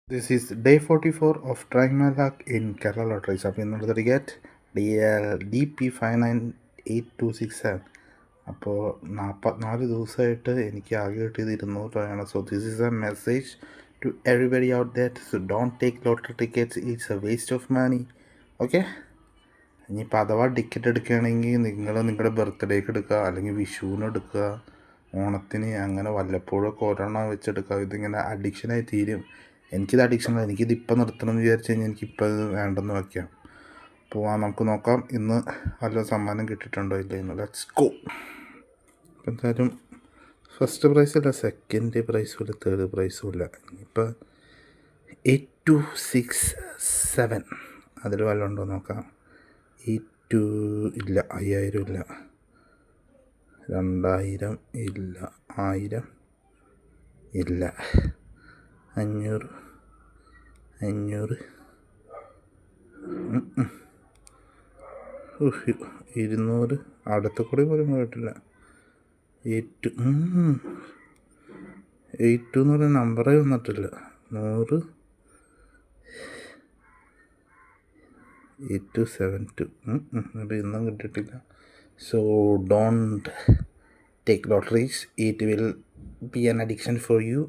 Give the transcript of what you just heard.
This is day 44 of trying my luck in Kerala lotteries. അപ്പോൾ ഇന്നുള്ളത് ticket DP598267. അപ്പോൾ 44 ദിവസമായിട്ട് എനിക്ക് ആകെ കിട്ടിയത് 200 രൂപയാണ്. So this is a message to everybody out that. So don't take lottery tickets. It's a waste of money. Okay, ഇനിയിപ്പോൾ അഥവാ ടിക്കറ്റ് എടുക്കുകയാണെങ്കിൽ നിങ്ങൾ നിങ്ങളുടെ ബർത്ത്ഡേക്ക് എടുക്കുക, അല്ലെങ്കിൽ വിഷുവിന് എടുക്കുക, ഓണത്തിന്, അങ്ങനെ വല്ലപ്പോഴൊക്കെ ഒരെണ്ണം വെച്ചെടുക്കുക. ഇതിങ്ങനെ അഡിക്ഷനായി തീരും. എനിക്കിത് അഡിക്ഷനാണ്. എനിക്കിതിപ്പോൾ നിർത്തണം എന്ന് വിചാരിച്ചു കഴിഞ്ഞാൽ എനിക്കിപ്പോൾ ഇത് വേണ്ടെന്ന് വയ്ക്കാം. അപ്പോൾ നമുക്ക് നോക്കാം ഇന്ന് വല്ല സമ്മാനം കിട്ടിയിട്ടുണ്ടോ ഇല്ല എന്ന്. Let's go. അപ്പം എന്തായാലും ഫസ്റ്റ് പ്രൈസില്ല, സെക്കൻഡ് പ്രൈസും ഇല്ല, തേർഡ് പ്രൈസും ഇല്ല. ഇപ്പം 8267 അതിൽ വല്ലതും ഉണ്ടോ നോക്കാം. 82 ഇല്ല, 5000 ഇല്ല, 2000 ഇല്ല, 1000 ഇല്ല, 500 200 അടുത്ത കൂടി പോലും കേട്ടില്ല. 82 എന്ന് പറയുന്ന നമ്പറേ വന്നിട്ടില്ല. 100 8272 അത് ഇന്നും കിട്ടിയിട്ടില്ല. So don't take lotteries. It will be an addiction for you.